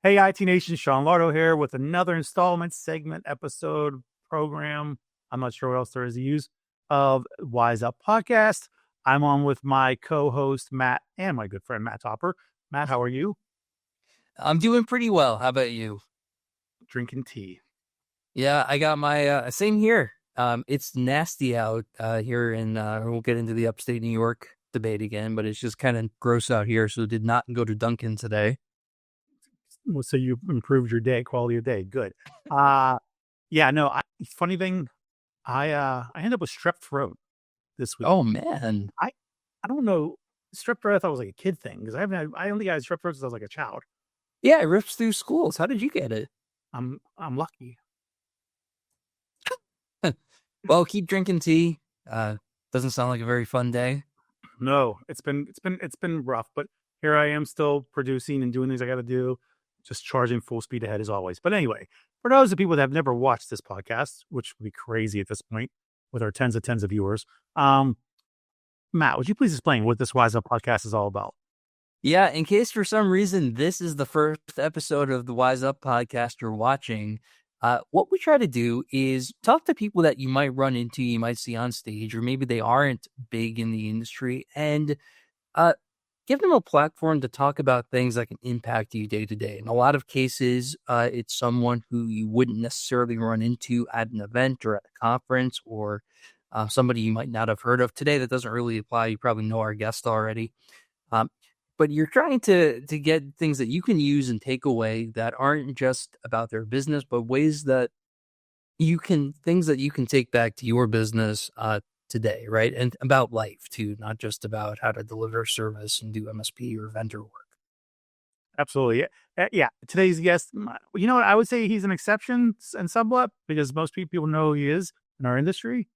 Hey, IT Nation, Sean Lardo here with another installment, segment, episode, program. I'm not sure what else there is to use of Wise Up Podcast. I'm on with my co-host, Matt, and my good friend, Matt Topper. Matt, how are you? I'm doing pretty well. How about you? Drinking tea. Yeah, I got my same here. It's nasty out here in we'll get into the upstate New York debate again, but it's just kind of gross out here, so did not go to Dunkin' today. Well, so you improved your day, quality of day. Good. Funny thing, I ended up with strep throat this week. Oh man. I don't know. Strep throat I thought was like a kid thing because I only got strep throat since I was like a child. Yeah, it rips through schools. How did you get it? I'm lucky. Well, keep drinking tea. Doesn't sound like a very fun day. No, it's been rough, but here I am still producing and doing things I got to do, just charging full speed ahead as always. But anyway, for those of people that have never watched this podcast, which would be crazy at this point with our tens of viewers, Matt, would you please explain what this Wise Up podcast is all about? Yeah, in case for some reason this is the first episode of the Wise Up podcast you're watching, what we try to do is talk to people that you might run into, you might see on stage, or maybe they aren't big in the industry, and give them a platform to talk about things that can impact you day to day. In a lot of cases, it's someone who you wouldn't necessarily run into at an event or at a conference, or somebody you might not have heard of. Today, that doesn't really apply. You probably know our guest already. But you're trying to get things that you can use and take away that aren't just about their business, but ways that things that you can take back to your business today, right? And about life too, not just about how to deliver service and do MSP or vendor work. Absolutely. Yeah. Today's guest, you know what? I would say he's an exception and somewhat because most people know who he is in our industry.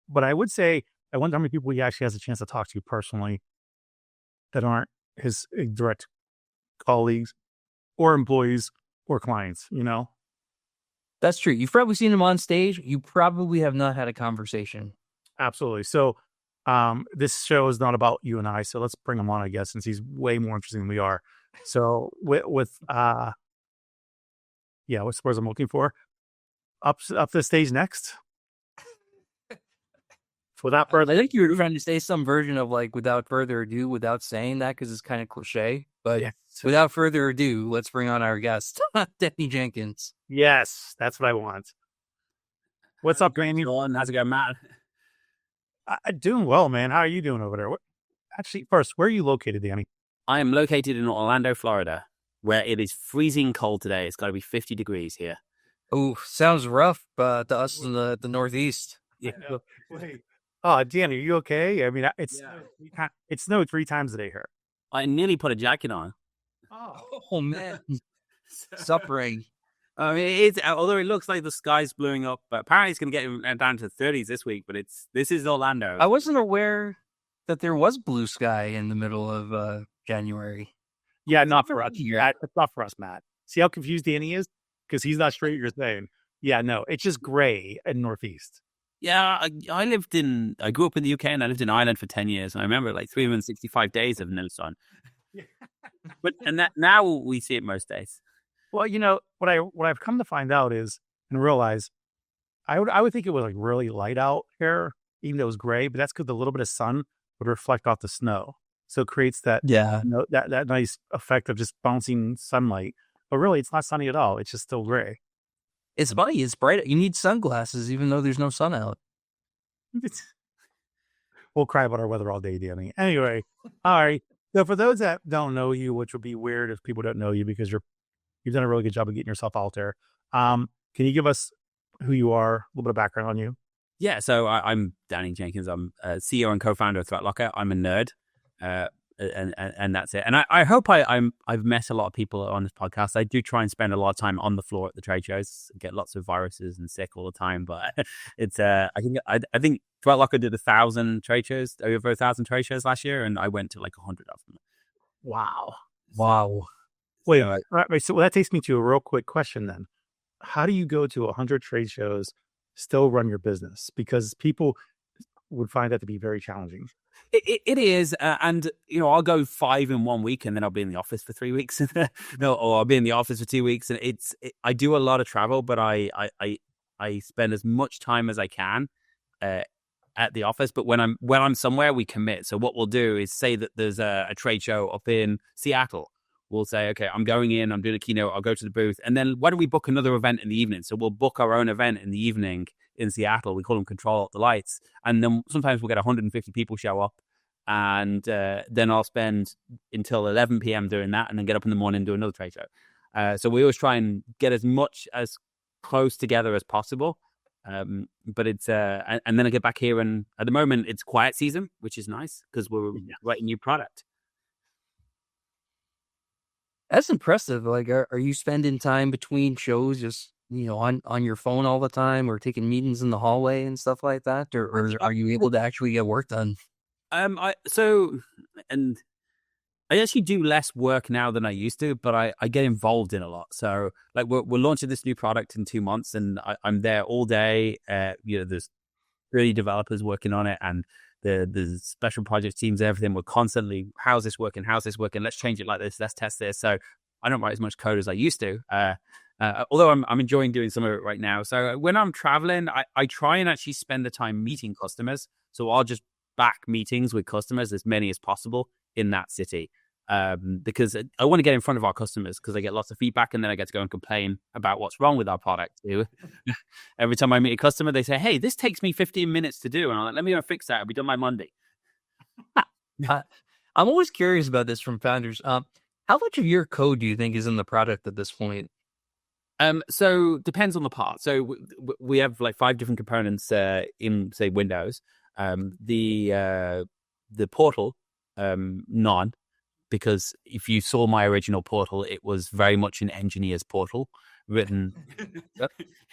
But I would say I wonder how many people he actually has a chance to talk to personally that aren't his direct colleagues or employees or clients, you know? That's true. You've probably seen him on stage. You probably have not had a conversation. Absolutely. So this show is not about you and I, so let's bring him on, I guess, since he's way more interesting than we are. So what's the words I'm looking for? Up the stage next. Without further, I think you were trying to say some version of like without further ado, without saying that because it's kind of cliche. But yeah. Without further ado, let's bring on our guest, Danny Jenkins. Yes, that's what I want. What's up, Danny? How's it going, Matt? Doing well, man. How are you doing over there? Actually, first, where are you located, Danny? I am located in Orlando, Florida, where it is freezing cold today. It's got to be 50 degrees here. Oh, sounds rough to us in the Northeast. Yeah. Wait. Oh, Danny, are you okay? I mean, it snowed 3 times a day here. I nearly put a jacket on. Oh man, suffering. I mean, although it looks like the sky's blowing up, but apparently it's going to get down to 30s this week. But this is Orlando. I wasn't aware that there was blue sky in the middle of January. Yeah, not for us. It's not for us, Matt. See how confused Danny is because he's not sure what you're saying. Yeah, no, it's just gray in Northeast. Yeah, I grew up in the UK and I lived in Ireland for 10 years. And I remember like 365 days of no sun. But now we see it most days. Well, you know, what I've come to find out is and realize I would think it was like really light out here, even though it was gray, but that's because a little bit of sun would reflect off the snow. So it creates that, that nice effect of just bouncing sunlight. But really, it's not sunny at all. It's just still gray. It's funny. It's bright. You need sunglasses, even though there's no sun out. We'll cry about our weather all day, Danny. Anyway, all right. So for those that don't know you, which would be weird if people don't know you because you've done a really good job of getting yourself out there. Can you give us who you are, a little bit of background on you? Yeah, so I'm Danny Jenkins. I'm CEO and co-founder of ThreatLocker. I'm a nerd, and that's it. And I hope I've met a lot of people on this podcast. I do try and spend a lot of time on the floor at the trade shows, get lots of viruses and sick all the time. But it's I think ThreatLocker did 1,000 trade shows, over 1,000 trade shows last year, and I went to like 100 of them. Wow. Wait, so that takes me to a real quick question then. How do you go to 100 trade shows, still run your business? Because people, would find that to be very challenging. It is, and I'll go 5 in 1 week, and then I'll be in the office for 3 weeks, no, or I'll be in the office for 2 weeks, and I do a lot of travel, but I spend as much time as I can at the office. But when I'm somewhere, we commit. So what we'll do is say that there's a trade show up in Seattle. We'll say, okay, I'm going in, I'm doing a keynote, I'll go to the booth, and then why don't we book another event in the evening? So we'll book our own event in the evening in Seattle. We call them Control Alt the Lights, and then sometimes we'll get 150 people show up, and then I'll spend until 11 p.m. doing that, and then get up in the morning and do another trade show. So we always try and get as much as close together as possible. But it's and then I get back here, and at the moment it's quiet season, which is nice because we're writing new product. That's impressive. Like, are you spending time between shows just on your phone all the time, or taking meetings in the hallway and stuff like that, or are you able to actually get work done? I actually do less work now than I used to, but I get involved in a lot. So like we're launching this new product in 2 months, and I'm there all day. There's 30 developers working on it, and the special project teams, everything. We're constantly, how's this working? Let's change it like this. Let's test this. So I don't write as much code as I used to. Although I'm enjoying doing some of it right now. So when I'm traveling, I try and actually spend the time meeting customers. So I'll just back meetings with customers, as many as possible in that city. Because I want to get in front of our customers, because I get lots of feedback, and then I get to go and complain about what's wrong with our product. Every time I meet a customer, they say, hey, this takes me 15 minutes to do. And I'm like, let me go fix that. It'll be done by Monday. I'm always curious about this from founders. How much of your code do you think is in the product at this point? So depends on the part. So we have like 5 different components in, say, Windows. The portal, none. Because if you saw my original portal, it was very much an engineer's portal, written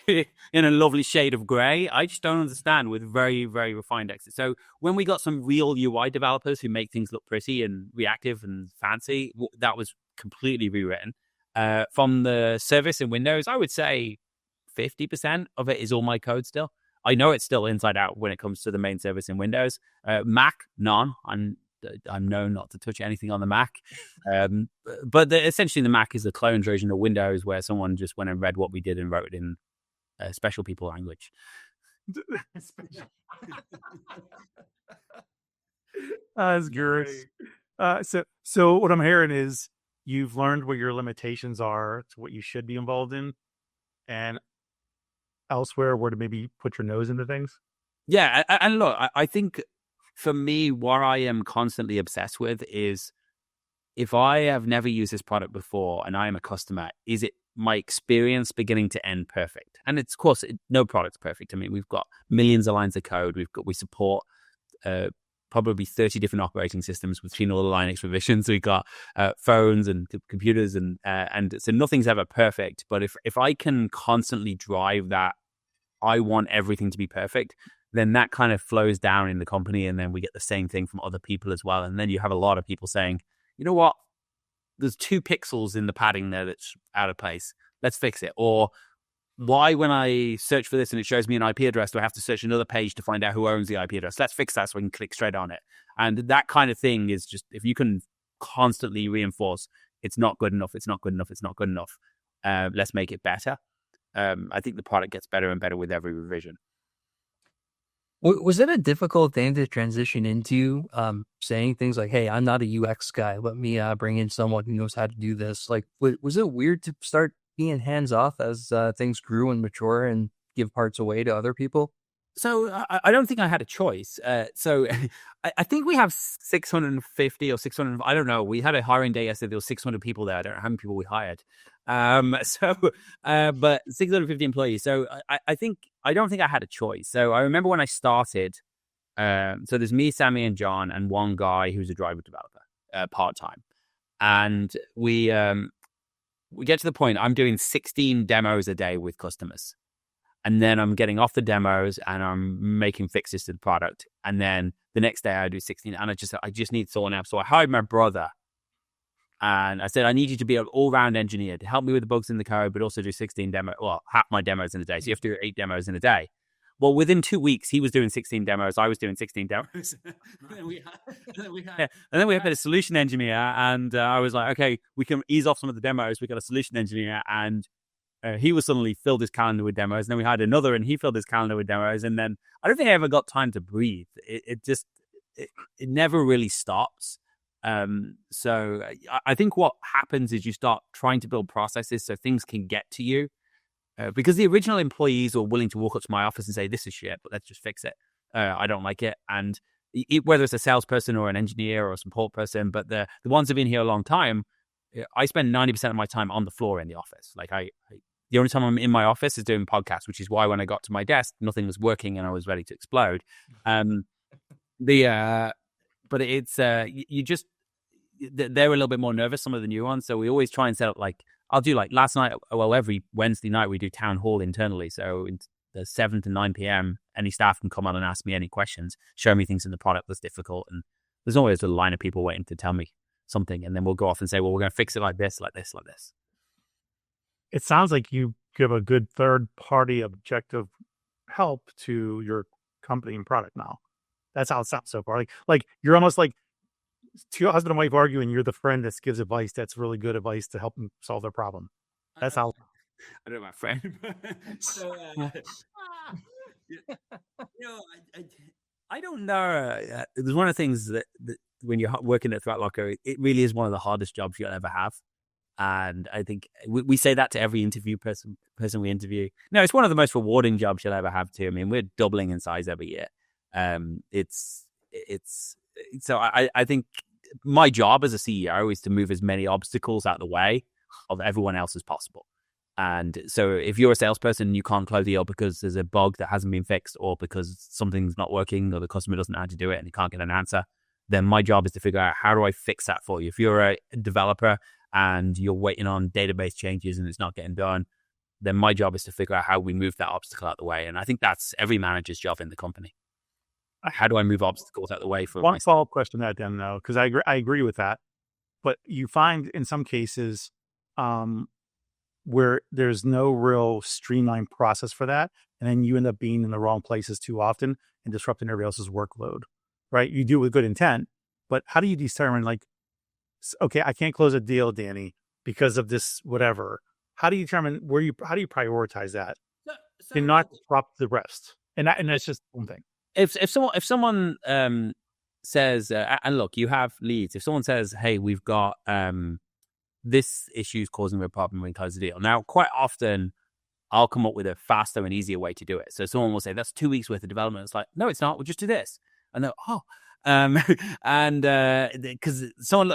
in a lovely shade of gray. I just don't understand, with very, very refined exits. So when we got some real UI developers who make things look pretty and reactive and fancy, that was completely rewritten. From the service in Windows, I would say 50% of it is all my code still. I know it's still inside out when it comes to the main service in Windows. Mac, none. I'm known not to touch anything on the Mac. But essentially the Mac is a clone version of Windows, where someone just went and read what we did and wrote it in special people language. That's great. So what I'm hearing is you've learned what your limitations are to what you should be involved in, and elsewhere where to maybe put your nose into things. Yeah, and look, I think for me, what I am constantly obsessed with is, if I have never used this product before and I am a customer, is it my experience beginning to end perfect? And it's, of course, no product's perfect. I mean, we've got millions of lines of code. We support probably 30 different operating systems between all the Linux revisions. We've got phones and computers, and so nothing's ever perfect. But if I can constantly drive that, I want everything to be perfect, then that kind of flows down in the company, and then we get the same thing from other people as well. And then you have a lot of people saying, you know what, there's 2 pixels in the padding there that's out of place. Let's fix it. Or why, when I search for this and it shows me an IP address, do I have to search another page to find out who owns the IP address? Let's fix that so I can click straight on it. And that kind of thing is just, if you can constantly reinforce, it's not good enough, it's not good enough, it's not good enough. Let's make it better. I think the product gets better and better with every revision. Was it a difficult thing to transition into, saying things like, hey, I'm not a UX guy, let me bring in someone who knows how to do this? Like, was it weird to start being hands-off as things grew and mature and give parts away to other people? So I don't think I had a choice. So I think we have 650 or 600. I don't know. We had a hiring day yesterday. There were 600 people there. I don't know how many people we hired. But 650 employees. So I don't think I had a choice. So I remember when I started. So there's me, Sammy, and John, and one guy who's a driver developer, part time, and we get to the point. I'm doing 16 demos a day with customers. And then I'm getting off the demos and I'm making fixes to the product. And then the next day I do 16, and I just need someone else. So I hired my brother, and I said, I need you to be an all-round engineer to help me with the bugs in the code, but also do 16 half my demos in a day. So you have to do 8 demos in a day. Well, within 2 weeks, he was doing 16 demos. I was doing 16 demos. and then we had a solution engineer, and I was like, okay, we can ease off some of the demos. We got a solution engineer, and he was suddenly filled his calendar with demos. And then we had another, and he filled his calendar with demos. And then I don't think I ever got time to breathe. It never really stops. So I think what happens is you start trying to build processes so things can get to you. Because the original employees were willing to walk up to my office and say, this is shit, but let's just fix it. I don't like it. And whether it's a salesperson or an engineer or a support person, but the ones who've been here a long time, I spend 90% of my time on the floor in the office. Like the only time I'm in my office is doing podcasts, which is why when I got to my desk, nothing was working and I was ready to explode. But it's, you just, they're a little bit more nervous, some of the new ones. So we always try and set up I'll do last night, every Wednesday night we do town hall internally. So the 7 to 9 p.m., any staff can come on and ask me any questions, show me things in the product that's difficult. And there's always a line of people waiting to tell me something. And then we'll go off and say, well, we're going to fix it like this, like this, like this. It sounds like you give a good third-party objective help to your company and product now. That's how it sounds so far. Like you're almost like two husband and wife arguing, you're the friend that gives advice that's really good advice to help them solve their problem. That's how. I don't know my friend. So, I don't know. There's one of the things that when you're working at ThreatLocker, it really is one of the hardest jobs you'll ever have. And I think we say that to every interview person we interview. No, it's one of the most rewarding jobs you'll ever have too. I mean, we're doubling in size every year. So I think my job as a CEO is to move as many obstacles out of the way of everyone else as possible. And so if you're a salesperson and you can't close the deal because there's a bug that hasn't been fixed or because something's not working or the customer doesn't know how to do it and you can't get an answer, then my job is to figure out how do I fix that for you. If you're a developer and you're waiting on database changes and it's not getting done, then my job is to figure out how we move that obstacle out of the way. And I think that's every manager's job in the company. How do I move obstacles out of the way for one follow-up question to that then, though, because I agree with that. But you find in some cases where there's no real streamlined process for that, and then you end up being in the wrong places too often and disrupting everybody else's workload, right? You do it with good intent, but how do you determine okay, I can't close a deal, Danny, because of this whatever? How do you determine how do you prioritize that and not disrupt the rest? And that's just one thing. If someone says, and look, you have leads. If someone says, hey, we've got this issue is causing a problem, we close the deal. Now, quite often, I'll come up with a faster and easier way to do it. So someone will say, that's 2 weeks worth of development. It's like, no, it's not. We'll just do this. And they're, and because someone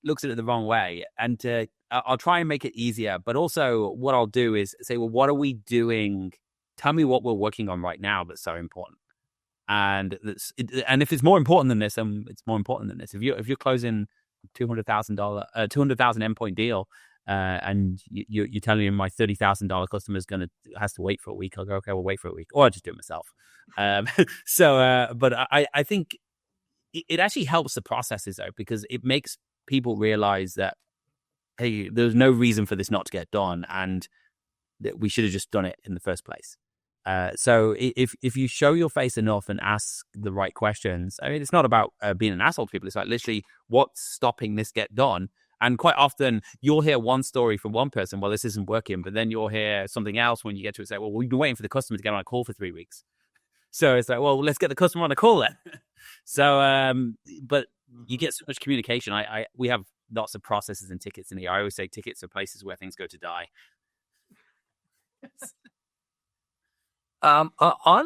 looks at it the wrong way. And I'll try and make it easier. But also what I'll do is say, well, what are we doing? Tell me what we're working on right now that's so important. And if it's more important than this, it's more important than this. If you're closing $200,000 endpoint deal, and you're telling me my $30,000 customer has to wait for a week, I'll go, okay, we'll wait for a week, or I'll just do it myself. But I think it actually helps the processes though, because it makes people realize that, hey, there's no reason for this not to get done, and that we should have just done it in the first place. So if you show your face enough and ask the right questions, I mean, it's not about being an asshole to people. It's like literally what's stopping this get done. And quite often you'll hear one story from one person, well, this isn't working, but then you'll hear something else when you get to it, say, well, we've been waiting for the customer to get on a call for 3 weeks. So it's like, well, let's get the customer on a call then. So, but you get so much communication. We have lots of processes and tickets in here. I always say tickets are places where things go to die. On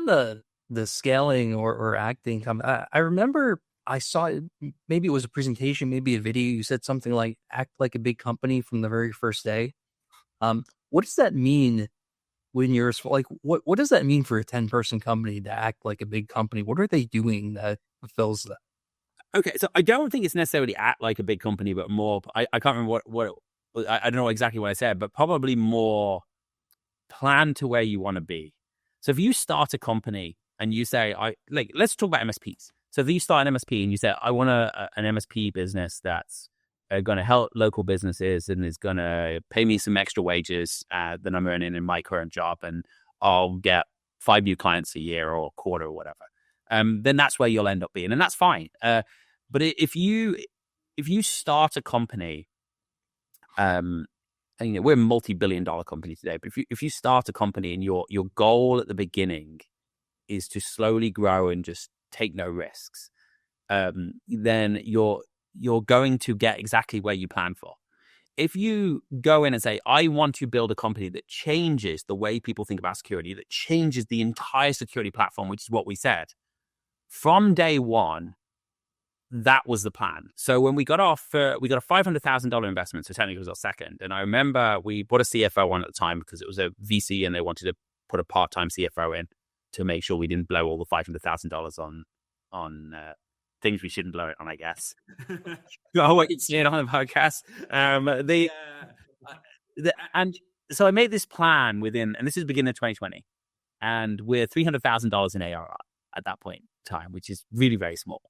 the scaling or acting, I remember I saw it, maybe it was a presentation, maybe a video. You said something like act like a big company from the very first day. What does that mean when you're like, what does that mean for a 10-person company to act like a big company? What are they doing that fulfills that? Okay, so I don't think it's necessarily act like a big company, but more, I can't remember what I don't know exactly what I said, but probably more plan to where you want to be. So if you start a company and you say, let's talk about MSPs. So if you start an MSP and you say, I want an MSP business that's going to help local businesses and is going to pay me some extra wages than I'm earning in my current job, and I'll get 5 new clients a year or a quarter or whatever, then that's where you'll end up being, and that's fine. But if you start a company, and, we're a multi-billion-dollar company today, but if you start a company and your goal at the beginning is to slowly grow and just take no risks, then you're going to get exactly where you plan for. If you go in and say, I want to build a company that changes the way people think about security, that changes the entire security platform, which is what we said, from day one, that was the plan. So when we got a $500,000 investment, so technically it was our second. And I remember we put a CFO on at the time because it was a VC and they wanted to put a part-time CFO in to make sure we didn't blow all the $500,000 on things we shouldn't blow it on, I guess. Oh, what you see it on the podcast. And so I made this plan and this is the beginning of 2020, and we're $300,000 in ARR at that point in time, which is really very small.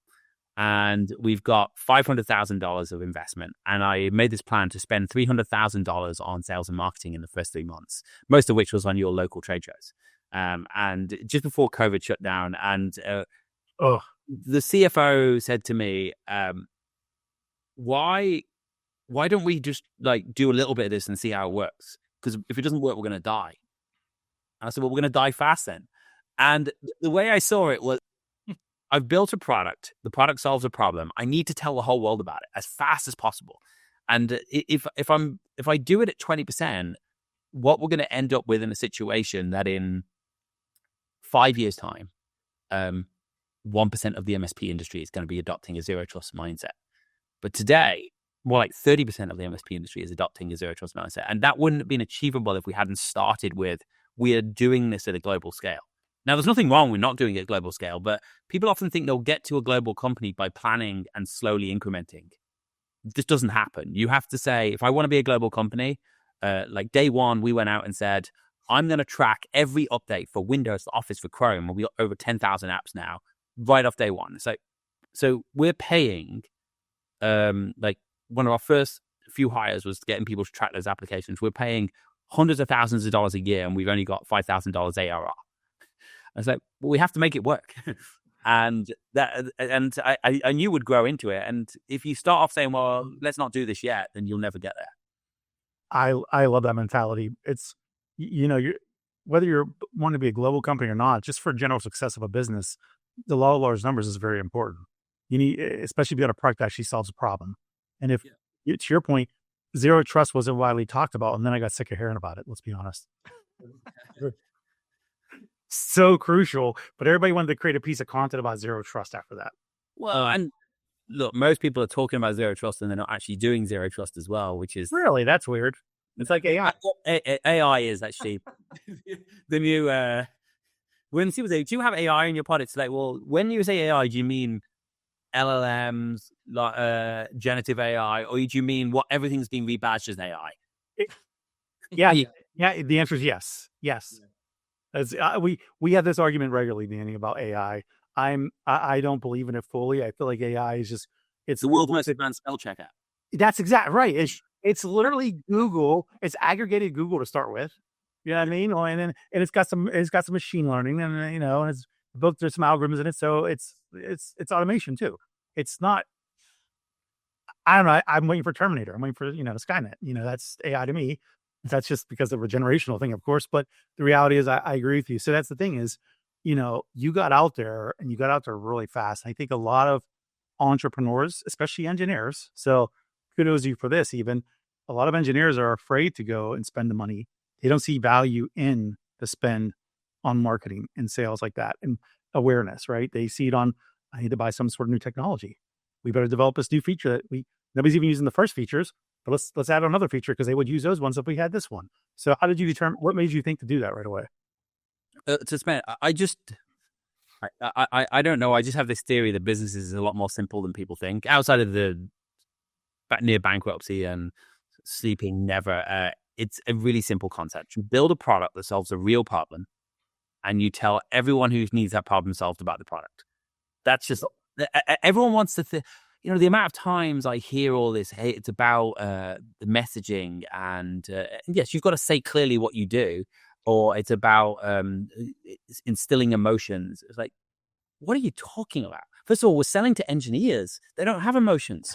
And we've got $500,000 of investment. And I made this plan to spend $300,000 on sales and marketing in the first 3 months, most of which was on your local trade shows. And just before COVID shut down, and the CFO said to me, why don't we just do a little bit of this and see how it works? Because if it doesn't work, we're going to die. And I said, well, we're going to die fast then. And the way I saw it was, I've built a product. The product solves a problem. I need to tell the whole world about it as fast as possible. And if I do it at 20%, what we're going to end up with in a situation that in 5 years' time, 1% of the MSP industry is going to be adopting a zero trust mindset. But today, more like 30% of the MSP industry is adopting a zero trust mindset. And that wouldn't have been achievable if we hadn't started with, we are doing this at a global scale. Now, there's nothing wrong with not doing it at global scale, but people often think they'll get to a global company by planning and slowly incrementing. This doesn't happen. You have to say, if I want to be a global company, like day one, we went out and said, I'm going to track every update for Windows, for Office, for Chrome. We've got over 10,000 apps now, right off day one. So we're paying, one of our first few hires was getting people to track those applications. We're paying hundreds of thousands of dollars a year, and we've only got $5,000 ARR. I was like, well, we have to make it work. and I knew would grow into it. And if you start off saying, well, let's not do this yet, then you'll never get there. I love that mentality. It's, whether you want to be a global company or not, just for general success of a business, the law of large numbers is very important. You need, especially if you got a product that actually solves a problem. And if, to your point, zero trust wasn't widely talked about, and then I got sick of hearing about it, let's be honest. So crucial, but everybody wanted to create a piece of content about zero trust after that. Well, and look, most people are talking about zero trust and they're not actually doing zero trust as well, which is really, that's weird. It's like AI. AI is actually the new. When people say, "Do you have AI in your pod?" It's like, well, when you say AI, do you mean LLMs, generative AI, or do you mean what everything's being rebadged as AI? Yeah. The answer is yes. Yes. As we have this argument regularly, Danny, about AI. I don't believe in it fully. I feel like AI is it's the world's most advanced spell check app. That's exactly right. It's literally Google. It's aggregated Google to start with. You know what I mean? And it's got some machine learning, and and it's built, there's some algorithms in it. So it's automation too. It's not. I don't know. I'm waiting for Terminator. I'm waiting for Skynet. That's AI to me. That's just because of a generational thing, of course. But the reality is, I agree with you. So that's the thing is, you got out there and you got out there really fast. I think a lot of entrepreneurs, especially engineers, so kudos to you for this, even a lot of engineers are afraid to go and spend the money. They don't see value in the spend on marketing and sales like that and awareness, right? They see it on, I need to buy some sort of new technology. We better develop this new feature that nobody's even using the first features. But let's add another feature because they would use those ones if we had this one. So how did you determine, what made you think to do that right away? To spend, I don't know. I just have this theory that business is a lot more simple than people think. Outside of the near bankruptcy and sleeping never, it's a really simple concept. You build a product that solves a real problem, and you tell everyone who needs that problem solved about the product. That's just, everyone wants to think. The amount of times I hear all this, hey, it's about the messaging and yes, you've got to say clearly what you do. or it's about instilling emotions. It's like, what are you talking about? First of all, we're selling to engineers. They don't have emotions.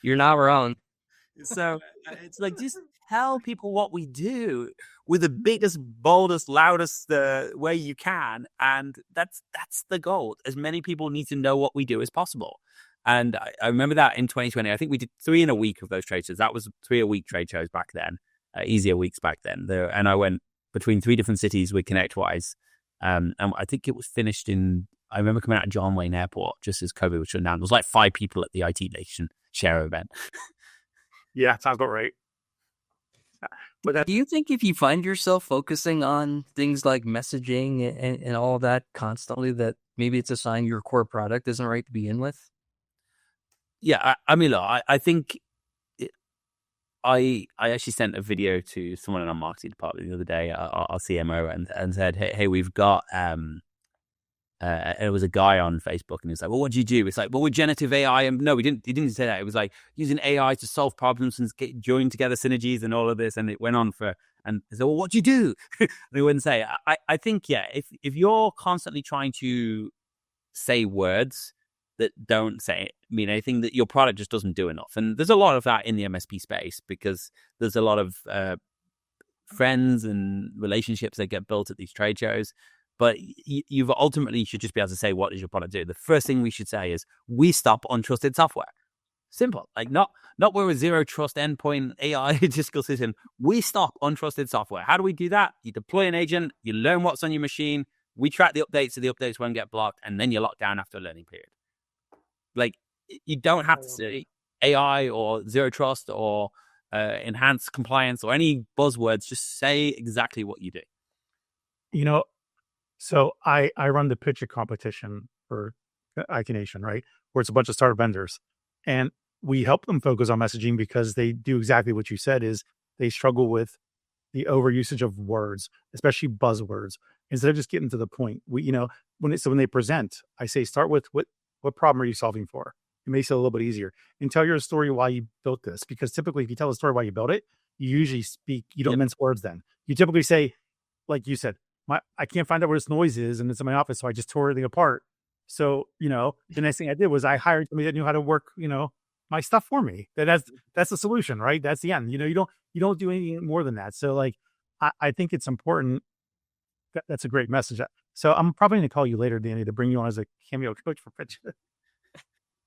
You're not wrong. So it's like, just tell people what we do with the biggest, boldest, loudest way you can. And that's the goal. As many people need to know what we do as possible. And I remember that in 2020, I think we did 3 in a week of those trade shows. That was 3 a week trade shows back then, easier weeks back then. And I went between 3 different cities with ConnectWise. And I think it was finished I remember coming out of John Wayne Airport just as COVID was shut down. There was like 5 people at the IT Nation share event. Yeah, sounds about right. But Do you think if you find yourself focusing on things like messaging and all of that constantly, that maybe it's a sign your core product isn't right to begin with? Yeah, I mean, look, I think I actually sent a video to someone in our marketing department the other day, our CMO, and said, hey, we've got it was a guy on Facebook, and he's like, well, what do you do? It's like, well, with generative AI, and no, he didn't say that. It was like using AI to solve problems and join together synergies and all of this, and it went on and I said, well, what do you do? And he wouldn't say. I think, yeah, if you're constantly trying to say words that don't mean anything, that your product just doesn't do enough. And there's a lot of that in the MSP space, because there's a lot of friends and relationships that get built at these trade shows. But you've ultimately should just be able to say, what does your product do? The first thing we should say is, we stop untrusted software. Simple. Like, not we're a zero trust endpoint AI discal system. We stop untrusted software. How do we do that? You deploy an agent, you learn what's on your machine, we track the updates so the updates won't get blocked, and then you lock down after a learning period. Like, you don't have to say AI or zero trust or enhanced compliance or any buzzwords. Just say exactly what you do. You know, so I run the pitch competition for IT Nation, right? Where it's a bunch of startup vendors. And we help them focus on messaging because they do exactly what you said, is they struggle with the overusage of words, especially buzzwords, instead of just getting to the point. When they present, I say, start with what problem are you solving for? It makes it a little bit easier. And tell your story why you built this. Because typically, if you tell a story why you built it, you usually you don't mince words then. You typically say, like you said, I can't find out where this noise is, and it's in my office, so I just tore everything apart. So, the next thing I did was I hired somebody that knew how to work, my stuff for me. That's the solution, right? That's the end. You don't do anything more than that. So, like, I think it's important. That's a great message. So I'm probably going to call you later, Danny, to bring you on as a cameo coach for pitch.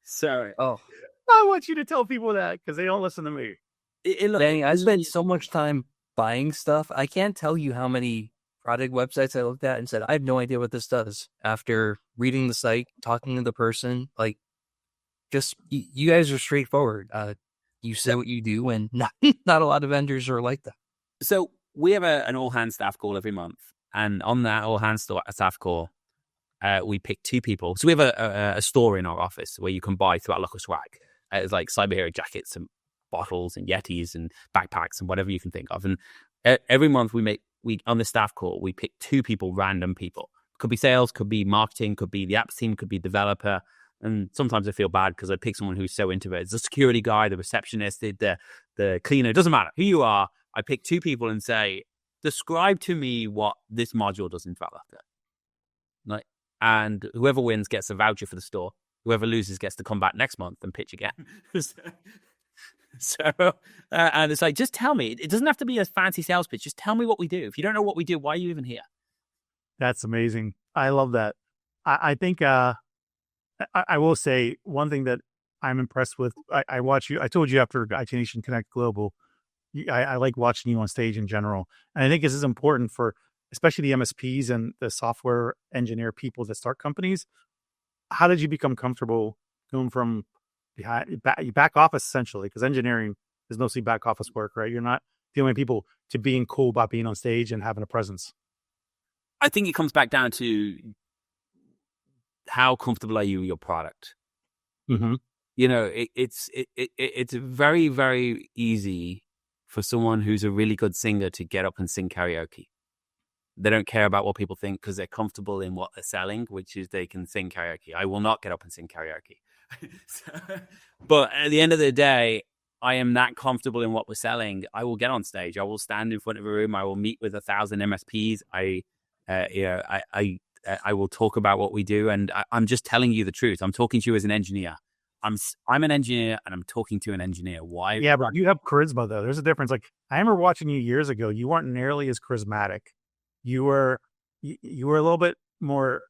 Sorry. Oh, I want you to tell people that, because they don't listen to me. Danny, I spent so much time buying stuff. I can't tell you how many product websites I looked at and said, I have no idea what this does. After reading the site, talking to the person, like, just, you guys are straightforward. You say what you do, and not a lot of vendors are like that. So we have an all-hands staff call every month. And on that all-hands staff call, we pick 2 people. So we have a store in our office where you can buy ThreatLocker swag. It's like cyberhero jackets and bottles and Yetis and backpacks and whatever you can think of. And every month we on the staff call, we pick 2 people, random people. Could be sales, could be marketing, could be the apps team, could be developer. And sometimes I feel bad because I pick someone who's so introverted. The security guy, the receptionist, the cleaner. It doesn't matter who you are. I pick 2 people and say, describe to me what this module does in ThreatLocker. Like, and whoever wins gets a voucher for the store. Whoever loses gets to come back next month and pitch again. And it's like, just tell me. It doesn't have to be a fancy sales pitch. Just tell me what we do. If you don't know what we do, why are you even here? That's amazing. I love that. I think I will say one thing that I'm impressed with. I watch you. I told you after IT Nation Connect Global, I like watching you on stage in general. And I think this is important for especially the MSPs and the software engineer people that start companies. How did you become comfortable going from back office, essentially? Because engineering is mostly back office work, right? You're not dealing with people, to being cool about being on stage and having a presence. I think it comes back down to how comfortable are you with your product. Mm-hmm. It's very, very easy for someone who's a really good singer to get up and sing karaoke. They don't care about what people think because they're comfortable in what they're selling, which is they can sing karaoke. I will not get up and sing karaoke. But at the end of the day, I am that comfortable in what we're selling, I will get on stage. I will stand in front of a room. I will meet with 1,000 MSPs. I will talk about what we do, and I'm just telling you the truth. I'm talking to you as an engineer. I'm an engineer, and I'm talking to an engineer. Why? Yeah, bro. You have charisma though. There's a difference. Like I remember watching you years ago. You weren't nearly as charismatic. You were you were a little bit more,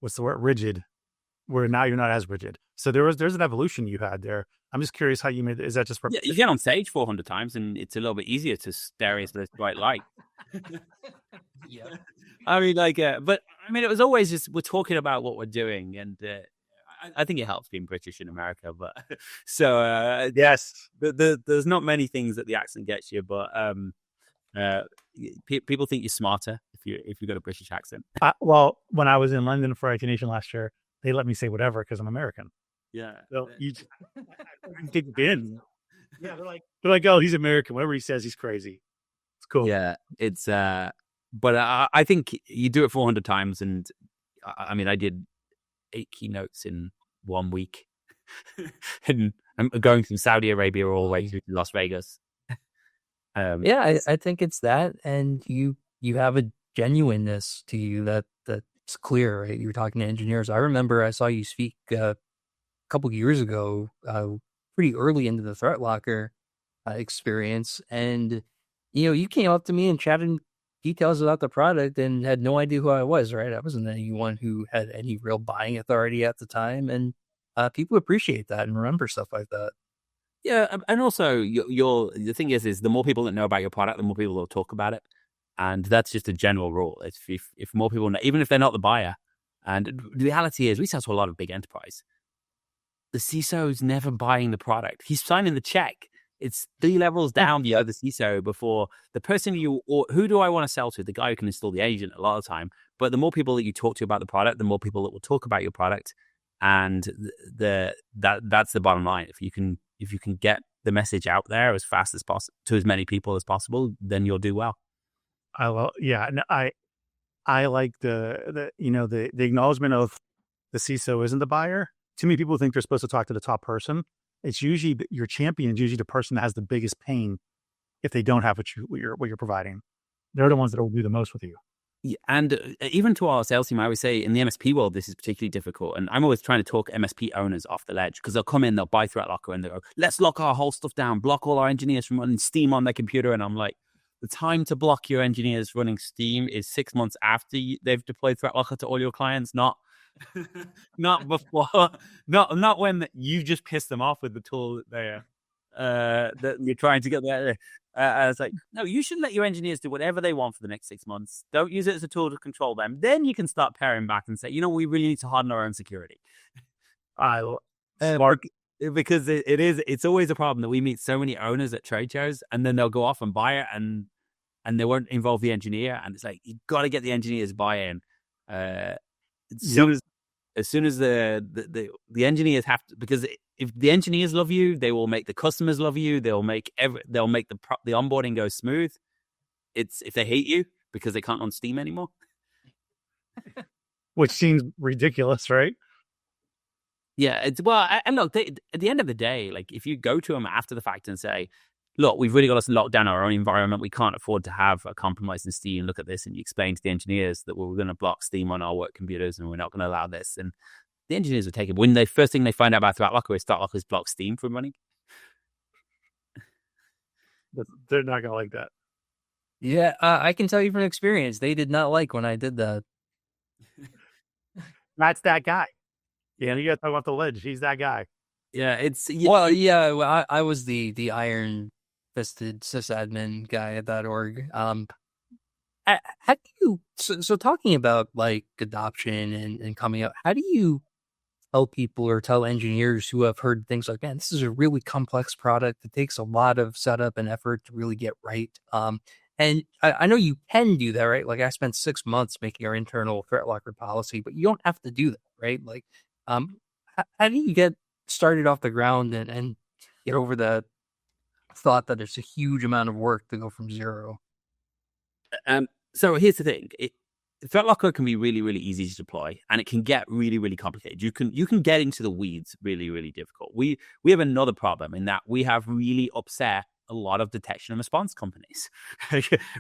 what's the word, rigid. Where now you're not as rigid. So there's an evolution you had there. I'm just curious how you made. Is that just for? Yeah, you get on stage 400 times, and it's a little bit easier to stare at the right light. Yeah. I mean, but I mean, it was always just we're talking about what we're doing, and I think it helps being British in America. But so Yes. there's not many things that the accent gets you, but people think you're smarter if you got a British accent. Well, when I was in London for IT Nation last year, they let me say whatever because I'm American. Yeah. So you dig in. Yeah, they're like, oh, he's American. Whatever he says, he's crazy. It's cool. Yeah, it's but I think you do it 400 times, and I mean, I did 8 keynotes in 1 week, and I'm going from Saudi Arabia all the way to Las Vegas. Yeah, I think it's that, and you have a genuineness to you that's clear, right? You were talking to engineers. I remember I saw you speak a couple years ago, pretty early into the ThreatLocker experience, and you came up to me and chatted details about the product and had no idea who I was, right? I wasn't anyone who had any real buying authority at the time, and people appreciate that and remember stuff like that. Yeah, and also the thing is the more people that know about your product, the more people will talk about it, and that's just a general rule. If more people know, even if they're not the buyer, and the reality is we sell to a lot of big enterprise. The CISO's never buying the product; he's signing the check. It's 3 levels down the other CISO before the person who do I want to sell to? The guy who can install the agent a lot of the time. But the more people that you talk to about the product, the more people that will talk about your product, and that's the bottom line. If you can get the message out there as fast as possible to as many people as possible, then you'll do well. I like the acknowledgement of the CISO isn't the buyer. Too many people think they're supposed to talk to the top person. It's usually your champion is usually the person that has the biggest pain if they don't have what you're providing. They're the ones that will do the most with you. Yeah, and even to our sales team, I always say in the MSP world, this is particularly difficult. And I'm always trying to talk MSP owners off the ledge because they'll come in, they'll buy ThreatLocker and they'll go, let's lock our whole stuff down, block all our engineers from running Steam on their computer. And I'm like, the time to block your engineers running Steam is 6 months after they've deployed ThreatLocker to all your clients, not before, not when you just pissed them off with the tool that you're trying to get there. I was like, no, you should let your engineers do whatever they want for the next 6 months. Don't use it as a tool to control them. Then you can start paring back and say, we really need to harden our own security. Because it's always a problem that we meet so many owners at trade shows, and then they'll go off and buy it, and they won't involve the engineer. And it's like, you got to get the engineers buy-in. As soon as the engineers have to, because if the engineers love you, they will make the customers love you. They'll make the onboarding go smooth. It's if they hate you because they can't on Steam anymore, which seems ridiculous, right? Yeah, and look, at the end of the day, like if you go to them after the fact and say, look, we've really got to lock down our own environment. We can't afford to have a compromise in Steam. Look at this. And you explain to the engineers that we're going to block Steam on our work computers and we're not going to allow this. And the engineers will take it. When first thing they find out about ThreatLocker is ThreatLocker's block Steam from running. They're not going to like that. Yeah, I can tell you from experience, they did not like when I did that. That's that guy. Yeah, you got to talk about the ledge. He's that guy. Yeah, I was the iron-fisted sysadmin guy at that org. How do you so talking about like adoption and coming up? How do you tell people or tell engineers who have heard things like, man, this is a really complex product. It takes a lot of setup and effort to really get right. And I know you can do that, right? Like I spent 6 months making our internal ThreatLocker policy, but you don't have to do that, right? Like, how do you get started off the ground and get over the thought that it's a huge amount of work to go from zero? So here's the thing. ThreatLocker can be really, really easy to deploy, and it can get really, really complicated. You can get into the weeds really, really difficult. We have another problem in that we have really upset a lot of detection and response companies,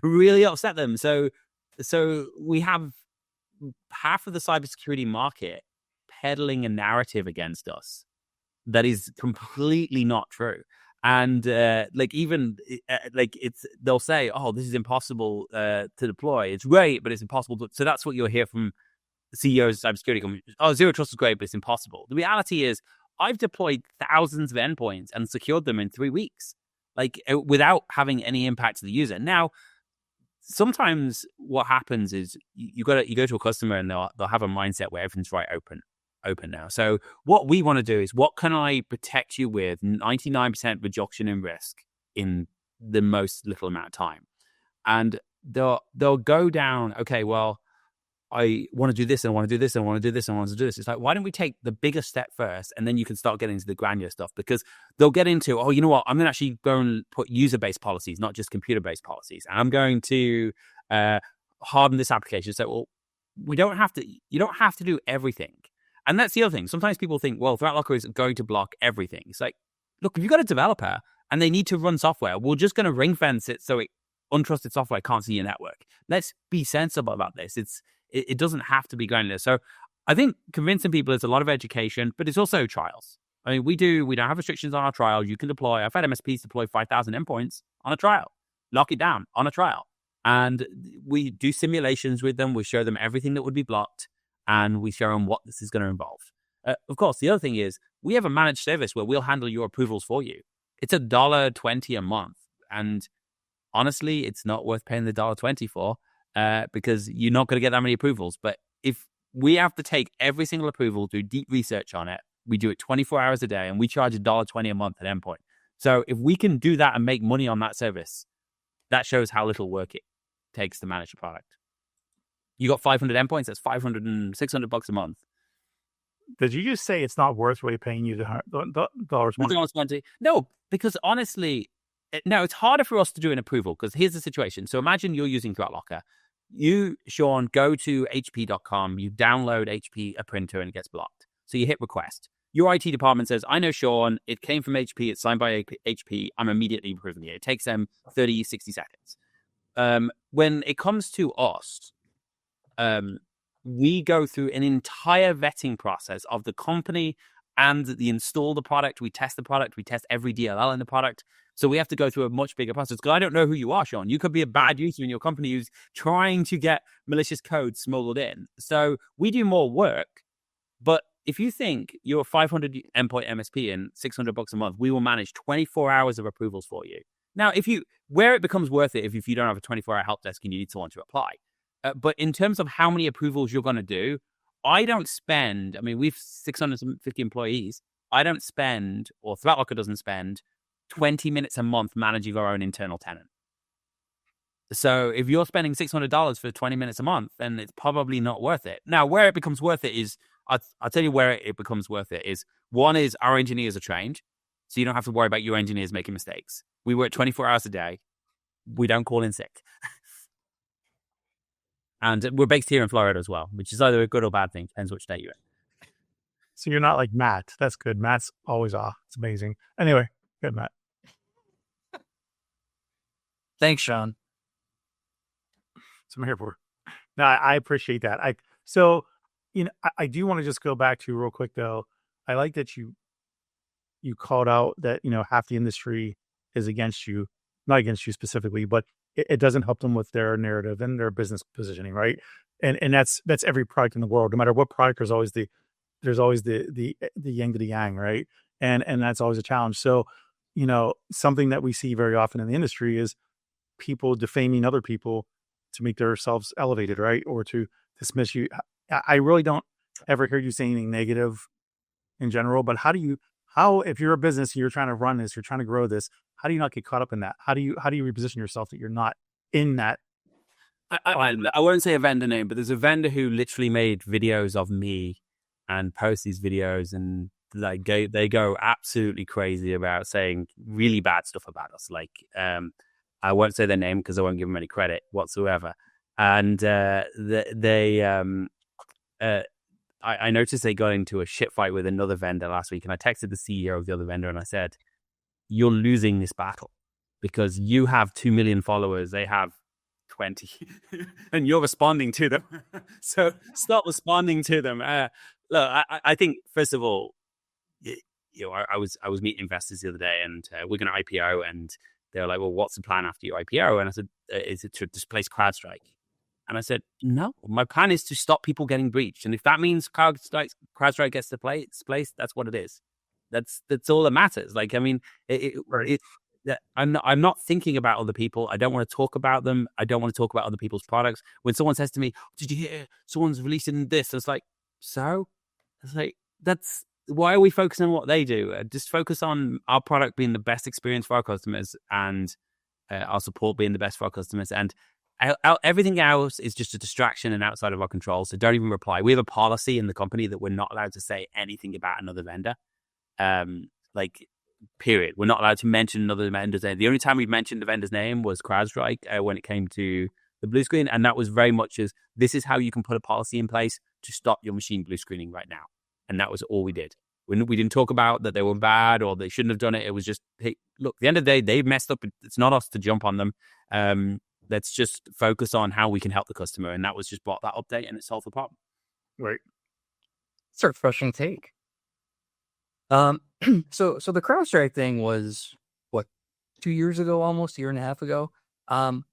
really upset them. So we have half of the cybersecurity market peddling a narrative against us that is completely not true. And they'll say, "Oh, this is impossible to deploy. It's great, but it's impossible." So that's what you'll hear from CEOs of cybersecurity companies. "Oh, zero trust is great, but it's impossible." The reality is, I've deployed thousands of endpoints and secured them in 3 weeks, without having any impact to the user. Now, sometimes what happens is you go to a customer and they'll have a mindset where everything's right open now. So what we want to do is, what can I protect you with 99% reduction in risk in the most little amount of time? And they'll go down, okay, well, I want to do this, and I want to do this, and I want to do this, and I want to do this. It's like, why don't we take the biggest step first, and then you can start getting into the granular stuff? Because they'll get into, oh, you know what, I'm going to actually go and put user-based policies, not just computer-based policies. And I'm going to harden this application. So, well, you don't have to do everything. And that's the other thing. Sometimes people think, well, ThreatLocker is going to block everything. It's like, look, if you've got a developer and they need to run software, we're just going to ring fence it so untrusted software can't see your network. Let's be sensible about this. It doesn't have to be granular. So I think convincing people is a lot of education, but it's also trials. I mean, we don't have restrictions on our trial. You can deploy, I've had MSPs deploy 5,000 endpoints on a trial, lock it down on a trial. And we do simulations with them. We show them everything that would be blocked, and we show them what this is going to involve. Of course, the other thing is, we have a managed service where we'll handle your approvals for you. It's $1.20 a month. And honestly, it's not worth paying the $1.20 for, because you're not going to get that many approvals. But if we have to take every single approval, do deep research on it, we do it 24 hours a day, and we charge $1.20 a month at endpoint. So if we can do that and make money on that service, that shows how little work it takes to manage a product. You got 500 endpoints, that's $500 and $600 a month. Did you just say it's not worth really paying you the $1.20? No, because honestly, it's harder for us to do an approval, because here's the situation. So imagine you're using ThreatLocker. You, Sean, go to hp.com, you download HP, a printer, and it gets blocked. So you hit request. Your IT department says, I know Sean, it came from HP, it's signed by HP, I'm immediately approving it. It takes them 30, 60 seconds. When it comes to us, we go through an entire vetting process of the company and install the product. We test the product. We test every DLL in the product. So we have to go through a much bigger process, because I don't know who you are, Sean. You could be a bad user in your company who's trying to get malicious code smuggled in. So we do more work. But if you think you're a 500 endpoint MSP and $600 a month, we will manage 24 hours of approvals for you. Now, where it becomes worth it, if you don't have a 24-hour help desk and you need someone to apply. But in terms of how many approvals you're going to do, we've 650 employees. I don't spend, or ThreatLocker doesn't spend, 20 minutes a month managing our own internal tenant. So if you're spending $600 for 20 minutes a month, then it's probably not worth it. Now, where it becomes worth it is, I'll tell you where it becomes worth it is, one is our engineers are trained, so you don't have to worry about your engineers making mistakes. We work 24 hours a day. We don't call in sick. And we're based here in Florida as well, which is either a good or bad thing. Depends which state you're in. So you're not like Matt. That's good. Matt's always off. It's amazing. Anyway, good, Matt. Thanks, Sean. That's what I'm here for. No, I appreciate that. I do want to just go back to real quick, though. I like that you called out that, half the industry is against you, not against you specifically, but it doesn't help them with their narrative and their business positioning, right? And that's every product in the world. No matter what product, there's always the yin to the yang, right? And that's always a challenge. So, something that we see very often in the industry is people defaming other people to make themselves elevated, right? Or to dismiss you. I really don't ever hear you say anything negative in general, but if you're a business and you're trying to run this, you're trying to grow this, how do you not get caught up in that? How do you reposition yourself that you're not in that? I won't say a vendor name, but there's a vendor who literally made videos of me and post these videos, and they go absolutely crazy about saying really bad stuff about us. I won't say their name because I won't give them any credit whatsoever. and I noticed they got into a shit fight with another vendor last week, and I texted the CEO of the other vendor and I said, "You're losing this battle because you have 2 million followers, they have 20, and you're responding to them. So stop responding to them." Look, I think first of all, I was meeting investors the other day, and we're going to IPO, and they were like, "Well, what's the plan after you IPO?" And I said, "Is it to displace CrowdStrike?" And I said, "No, my plan is to stop people getting breached. And if that means CrowdStrike gets displaced, that's what it is. That's all that matters." Like, I mean, I'm not thinking about other people. I don't want to talk about them. I don't want to talk about other people's products. When someone says to me, "Did you hear someone's releasing this?" It's like, so? It's like, why are we focusing on what they do? Just focus on our product being the best experience for our customers, and our support being the best for our customers. And everything else is just a distraction and outside of our control. So don't even reply. We have a policy in the company that we're not allowed to say anything about another vendor. Period. We're not allowed to mention another vendor's name. The only time we've mentioned the vendor's name was CrowdStrike when it came to the blue screen. And that was very much as, this is how you can put a policy in place to stop your machine blue screening right now. And that was all we did. We didn't talk about that they were bad or they shouldn't have done it. It was just, hey, look, at the end of the day, they've messed up. It's not us to jump on them. Let's just focus on how we can help the customer. And that was just brought that update, and it solved the problem. Right. It's a refreshing take. So the CrowdStrike thing was what, 2 years ago, almost a year and a half ago. I'm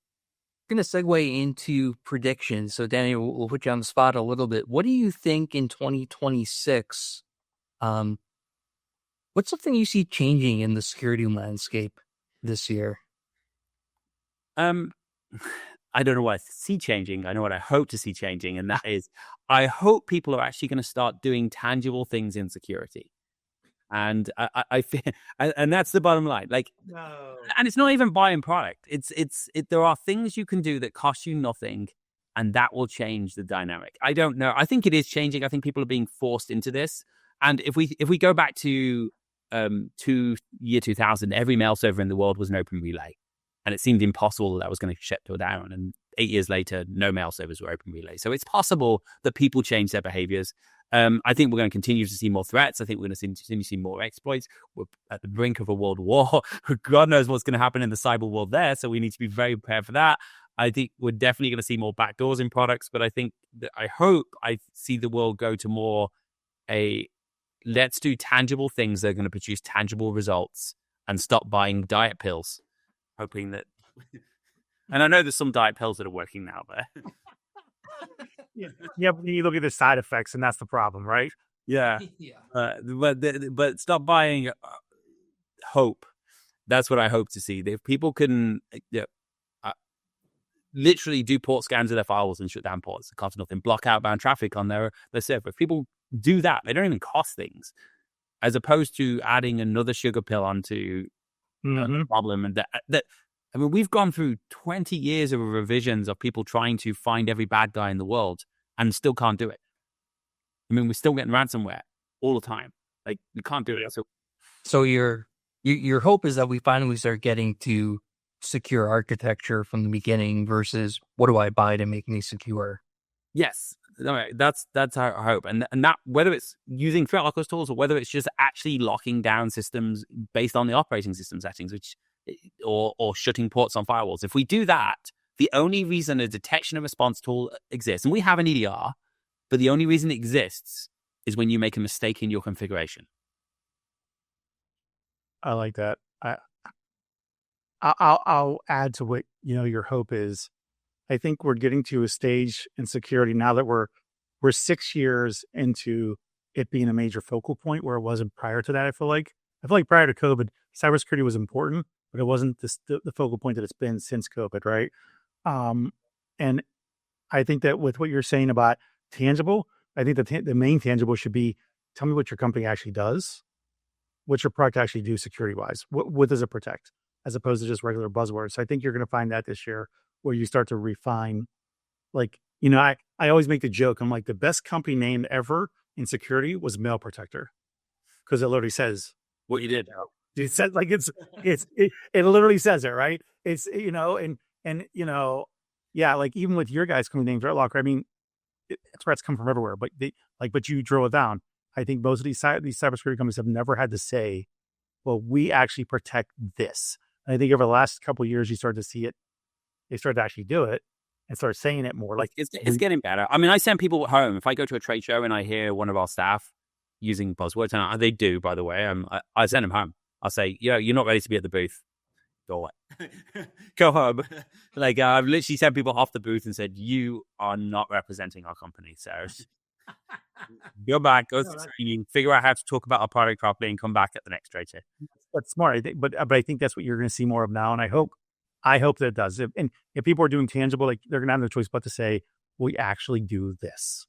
going to segue into predictions. So Danny, we'll put you on the spot a little bit. What do you think in 2026? What's something you see changing in the security landscape this year? I don't know what I see changing. I know what I hope to see changing, and that is, I hope people are actually going to start doing tangible things in security. And I feel, and that's the bottom line. Like, no. And it's not even buying product. There are things you can do that cost you nothing, and that will change the dynamic. I don't know. I think it is changing. I think people are being forced into this. And if we go back to year 2000, every mail server in the world was an open relay, and it seemed impossible that was going to shut down. And 8 years later, no mail servers were open relay. So it's possible that people change their behaviors. I think we're going to continue to see more threats. I think we're going to continue to see more exploits. We're at the brink of a world war. God knows what's going to happen in the cyber world there. So we need to be very prepared for that. I think we're definitely going to see more backdoors in products, but I think that I hope I see the world go to more let's do tangible things that are going to produce tangible results, and stop buying diet pills, hoping that. And I know there's some diet pills that are working now, but. Yeah, but you look at the side effects, and that's the problem, right? Yeah. But stop buying hope. That's what I hope to see. If people can literally do port scans of their firewalls and shut down ports, it costs nothing. Block outbound traffic on their server. If people do that, they don't even cost things, as opposed to adding another sugar pill onto the problem. And that I mean, we've gone through 20 years of revisions of people trying to find every bad guy in the world and still can't do it. I mean, we're still getting ransomware all the time. Like, we can't do it. So your hope is that we finally start getting to secure architecture from the beginning versus what do I buy to make me secure? Yes. That's our hope. And that, whether it's using ThreatLocker tools or whether it's just actually locking down systems based on the operating system settings, or shutting ports on firewalls. If we do that, the only reason a detection and response tool exists, and we have an EDR, but the only reason it exists is when you make a mistake in your configuration. I like that. I'll add to what your hope is. I think we're getting to a stage in security now that we're 6 years into it being a major focal point where it wasn't prior to that. I feel like prior to COVID, cybersecurity was important, but it wasn't the focal point that it's been since COVID, right? And I think that with what you're saying about tangible, I think the main tangible should be, tell me what your company actually does, what your product actually do security-wise. What does it protect, as opposed to just regular buzzwords. So I think you're going to find that this year, where you start to refine. Like, I always make the joke, I'm like, the best company name ever in security was Mail Protector, because it literally says what you did. It says, like, it literally says it, right? It's, and yeah, like even with your guys coming name ThreatLocker, I mean, threats come from everywhere, but but you drill it down. I think most of these cybersecurity companies have never had to say, well, we actually protect this. And I think over the last couple of years, you started to see it. They started to actually do it and start saying it more. Like it's getting better. I mean, I send people home. If I go to a trade show and I hear one of our staff using buzzwords, and they do, by the way, I send them home. I'll say, you're not ready to be at the booth. Go away. Go home. Like, I've literally sent people off the booth and said, you are not representing our company. So go back, go through training, figure out how to talk about our product properly, and come back at the next trade show. That's smart. I think, but I think that's what you're going to see more of now. And I hope that it does. If people are doing tangible, like they're going to have no choice but to say, we actually do this.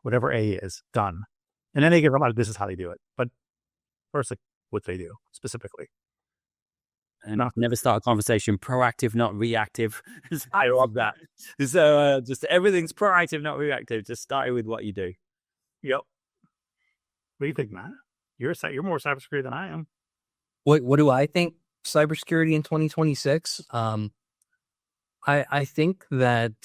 Whatever A is, done. And then they get a lot of this is how they do it. But first, like what they do specifically. And never start a conversation proactive, not reactive. I love that. So just everything's proactive, not reactive. Just start with what you do. Yep. What do you think, Matt? You're more cybersecurity than I am. What do I think cybersecurity in 2026? I think that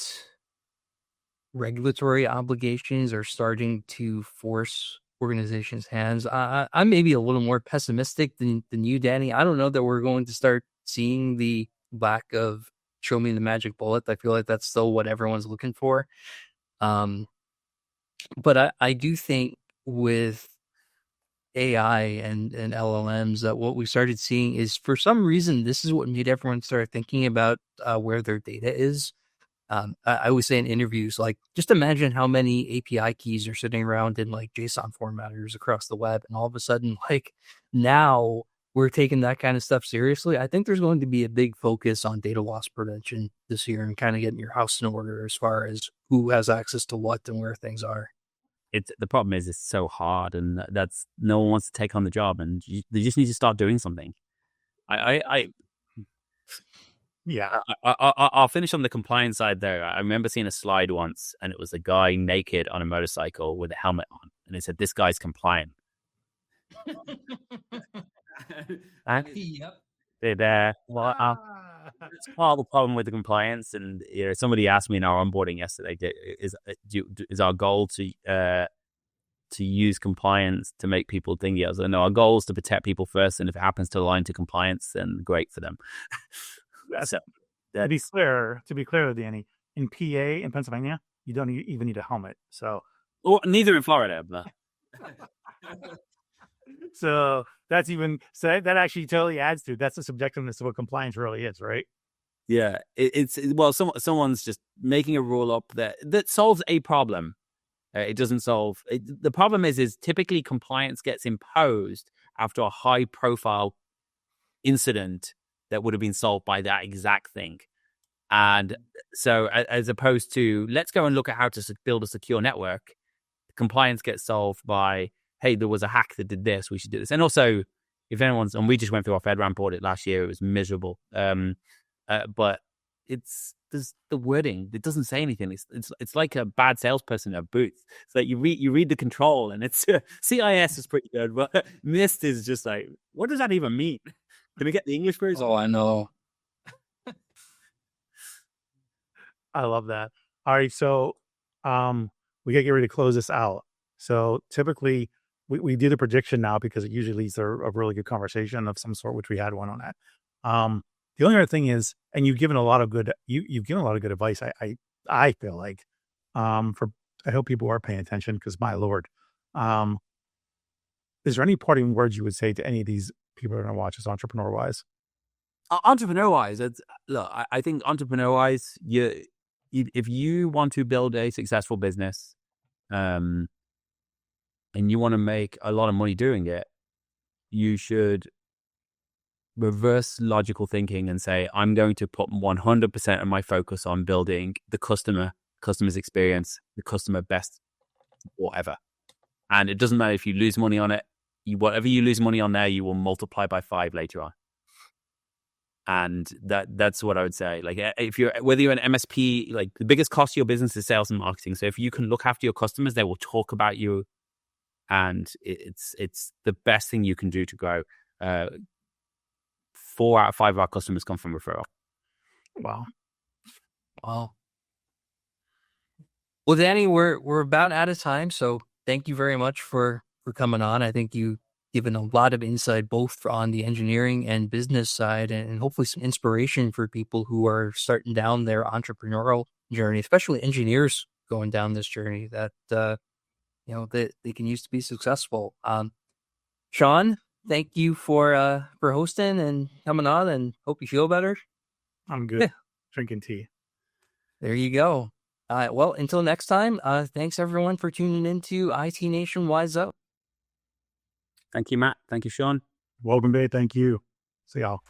regulatory obligations are starting to force organizations' hands. I'm maybe a little more pessimistic than you, Danny. I don't know that we're going to start seeing the lack of show me the magic bullet. I feel like that's still what everyone's looking for. But I do think with AI and LLMs that what we started seeing is, for some reason, this is what made everyone start thinking about where their data is. I always say in interviews, like, just imagine how many API keys are sitting around in like JSON formatters across the web. And all of a sudden, like, now we're taking that kind of stuff seriously. I think there's going to be a big focus on data loss prevention this year and kind of getting your house in order as far as who has access to what and where things are. The problem is it's so hard, and that's no one wants to take on the job, and they just need to start doing something. I'll finish on the compliance side there. I remember seeing a slide once, and it was a guy naked on a motorcycle with a helmet on, and it said, "This guy's compliant." Yep. That's part of the problem with the compliance. And somebody asked me in our onboarding yesterday, is our goal to use compliance to make people thingy? I was like, no, our goal is to protect people first, and if it happens to align to compliance, then great for them. So, to be clear, Danny, in PA, in Pennsylvania, you don't even need a helmet. So, neither in Florida, but. So that actually totally adds to that's the subjectiveness of what compliance really is, right? Yeah, someone's just making a rule up that solves a problem. It doesn't solve the problem. Is typically compliance gets imposed after a high profile incident that would have been solved by that exact thing. And so as opposed to let's go and look at how to build a secure network, compliance gets solved by, hey, there was a hack that did this, we should do this. And also, if anyone's, and we just went through our FedRAMP audit last year, it was miserable. But there's the wording, it doesn't say anything. It's like a bad salesperson at a booth. It's like you read the control, and it's CIS is pretty good, but NIST is just like, what does that even mean? Can we get the English version? Oh, I know. I love that. All right, so we gotta get ready to close this out. So typically we do the prediction now because it usually leads to a really good conversation of some sort, which we had one on that. The only other thing is, and you've given a lot of good advice. I feel like, I hope people are paying attention because my Lord, is there any parting words you would say to any of these people who are going to watch us entrepreneur wise? Entrepreneur wise, look, I think entrepreneur wise, if you want to build a successful business, and you want to make a lot of money doing it, you should reverse logical thinking and say, I'm going to put 100% of my focus on building the customer's experience, the customer best, whatever. And it doesn't matter if you lose money on it. Whatever you lose money on there, you will multiply by 5 later on. And that's what I would say. Like, whether you're an MSP, like the biggest cost of your business is sales and marketing. So if you can look after your customers, they will talk about you. And it's the best thing you can do to grow. 4 out of 5 of our customers come from referral. Wow. Wow. Well, Danny, we're about out of time, so thank you very much for coming on. I think you've given a lot of insight both on the engineering and business side, and hopefully some inspiration for people who are starting down their entrepreneurial journey, especially engineers going down this journey that that they can use to be successful. Sean, thank you for hosting and coming on, and hope you feel better. I'm good. Drinking tea. There you go. Well, until next time, thanks everyone for tuning into IT Nation Wise Up. Thank you, Matt. Thank you, Sean. Welcome, Bay. Thank you. See y'all.